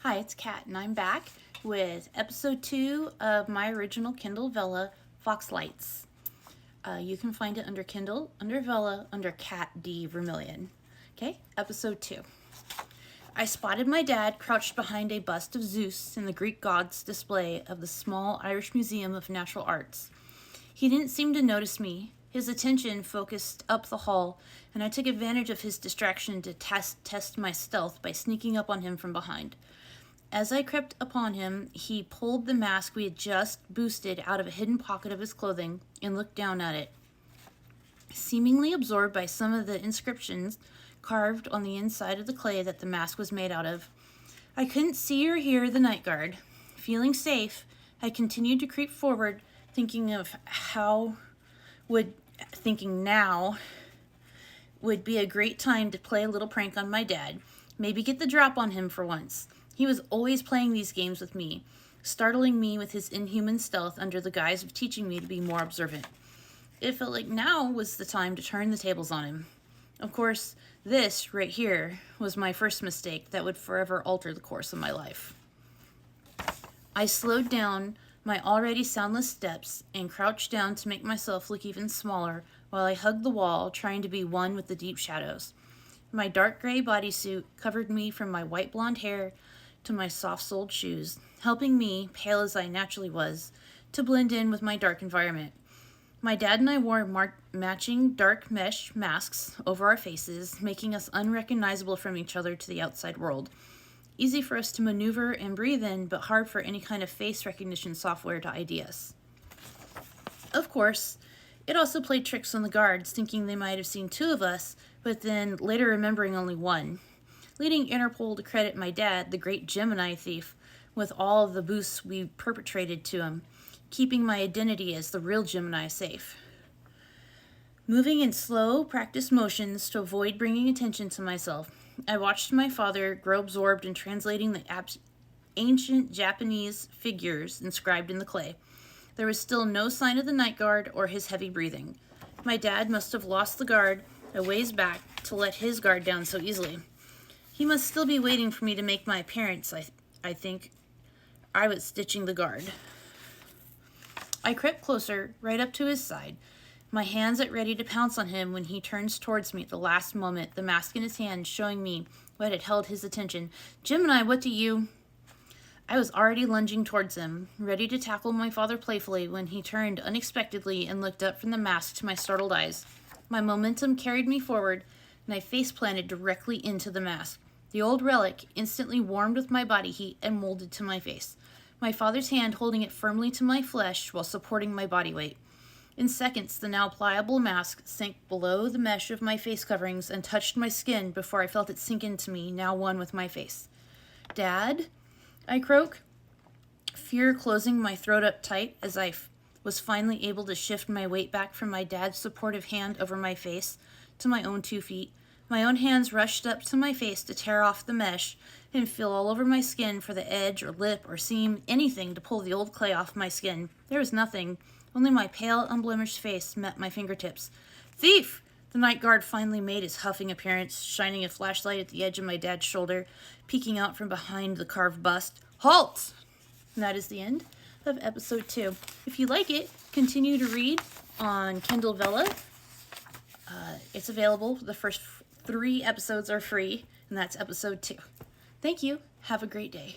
Hi, it's Cat, and I'm back with episode 2 of my original Kindle Vella, Foxlights. You can find it under Kindle, under Vella, under Cat D Vermillion. Okay, episode 2. I spotted my dad crouched behind a bust of Zeus in the Greek god's display of the small Irish Museum of Natural Arts. He didn't seem to notice me. His attention focused up the hall, and I took advantage of his distraction to test my stealth by sneaking up on him from behind. As I crept upon him, he pulled the mask we had just boosted out of a hidden pocket of his clothing and looked down at it. Seemingly absorbed by some of the inscriptions carved on the inside of the clay that the mask was made out of, I couldn't see or hear the night guard. Feeling safe, I continued to creep forward, thinking now would be a great time to play a little prank on my dad, maybe get the drop on him for once. He was always playing these games with me, startling me with his inhuman stealth under the guise of teaching me to be more observant. It felt like now was the time to turn the tables on him. Of course, this right here was my first mistake that would forever alter the course of my life. I slowed down my already soundless steps and crouched down to make myself look even smaller while I hugged the wall, trying to be one with the deep shadows. My dark gray bodysuit covered me from my white blonde hair to my soft-soled shoes, helping me, pale as I naturally was, to blend in with my dark environment. My dad and I wore matching dark mesh masks over our faces, making us unrecognizable from each other to the outside world. Easy for us to maneuver and breathe in, but hard for any kind of face recognition software to ID us. Of course, it also played tricks on the guards, thinking they might have seen two of us, but then later remembering only one, leading Interpol to credit my dad, the great Gemini thief, with all of the boosts we perpetrated to him, keeping my identity as the real Gemini safe. Moving in slow, practiced motions to avoid bringing attention to myself, I watched my father grow absorbed in translating the ancient Japanese figures inscribed in the clay. There was still no sign of the night guard or his heavy breathing. My dad must have lost the guard a ways back to let his guard down so easily. He must still be waiting for me to make my appearance, I think. I was stitching the guard. I crept closer, right up to his side, my hands at ready to pounce on him when he turns towards me at the last moment, the mask in his hand showing me what had held his attention. "Gemini, what do you—" I was already lunging towards him, ready to tackle my father playfully when he turned unexpectedly and looked up from the mask to my startled eyes. My momentum carried me forward, and I face-planted directly into the mask. The old relic instantly warmed with my body heat and molded to my face, my father's hand holding it firmly to my flesh while supporting my body weight. In seconds, the now pliable mask sank below the mesh of my face coverings and touched my skin before I felt it sink into me, now one with my face. "Dad?" I croak, fear closing my throat up tight as I was finally able to shift my weight back from my dad's supportive hand over my face to my own 2 feet. My own hands rushed up to my face to tear off the mesh and feel all over my skin for the edge or lip or seam, anything to pull the old clay off my skin. There was nothing. Only my pale, unblemished face met my fingertips. "Thief!" The night guard finally made his huffing appearance, shining a flashlight at the edge of my dad's shoulder, peeking out from behind the carved bust. "Halt!" And that is the end of episode 2. If you like it, continue to read on Kindle Vella. It's available. The first 3 episodes are free, and that's episode 2. Thank you. Have a great day.